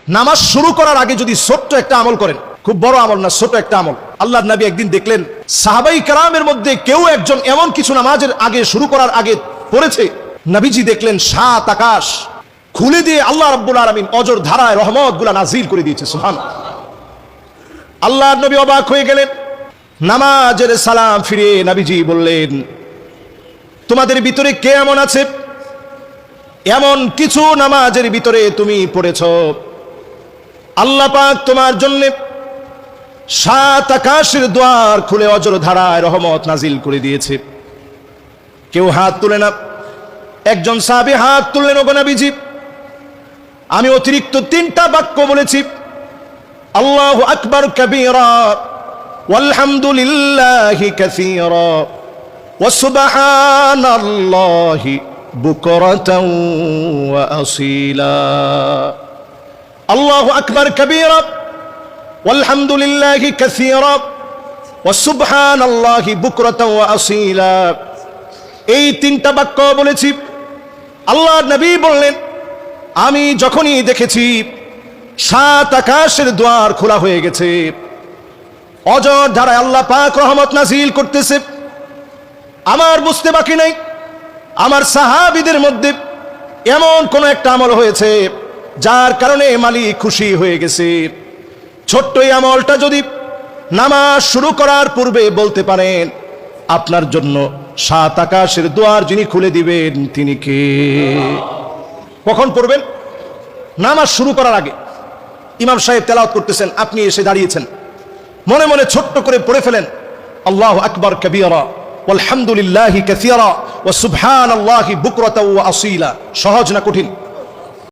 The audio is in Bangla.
নামাজ শুরু করার আগে যদি ছোট্ট একটা আমল করেন, খুব বড় আমল না, ছোট একটা আমল। আল্লাহর নবী একদিন দেখলেন সাহাবাই কেরামের মধ্যে কেউ একজন এমন কিছু নামাজের আগে শুরু করার আগে পড়েছে, নবীজি দেখলেন 7 আকাশ খুলে দিয়ে আল্লাহ রাব্বুল আলামিন অজর ধারায় রহমত গুলা নাজিল করে দিয়েছে। সুবহানাল্লাহ। আল্লাহর নবী অবাক হয়ে গেলেন। নামাজের সালাম ফিরিয়ে নবীজি বললেন, তোমাদের ভিতরে কে এমন আছে, এমন কিছু নামাজের ভিতরে তুমি পড়েছো আল্লাহ পাক তোমার জন্য 7 আকাশের দ্বার খুলে অজর ধারায় রহমত নাজিল করে দিয়েছে। কেউ হাত তুলে না। একজন সাহাবী হাত তুললেন, ওগো নবীজি, আমি অতিরিক্ত 3টা বাক্য বলেছি, আল্লাহু আকবার কাবীরা ওয়ালহামদুলিল্লাহি কাসীরা ওয়া সুবহানাল্লাহি বুকরাতাও ওয়া আসীলা। আল্লাহু আকবার কাবীরা ওয়ালহামদুলিল্লাহি কাসীরা ওয়া সুবহানাল্লাহি বুকরাতাও ওয়া আসীলা। এই 3টা বাক্য বলেছি। আল্লাহর নবী বললেন, আমি যখনই দেখেছি 7 আকাশের দ্বার খোলা হয়ে গেছে, অজর ধারায় আল্লাহ পাক রহমত নাজিল করতেছে, আমার বুঝতে বাকি নাই আমার সাহাবীদের মধ্যে এমন কোন একটা আমল হয়েছে যার কারণে মালিক খুশি হয়ে গেছে। ছোট্ট এই আমলটা যদি নামাজ শুরু করার পূর্বে বলতে পারেন, আপনার জন্য 7 আকাশের দ্বার যিনি খুলে দিবেন তিনি কে? কখন পড়বেন? নামাজ শুরু করার আগে। ইমাম সাহেব তেলাওয়াত করতেছেন, আপনি এসে দাঁড়িয়েছেন, মনে মনে ছোট্ট করে পড়ে ফেলেন, আল্লাহু আকবার কাবীরা ওয়ালহামদুলিল্লাহি কাসীরা ওয়া সুবহানাল্লাহি বুকরাতাও ওয়া আসীলা। সহজ না কঠিন?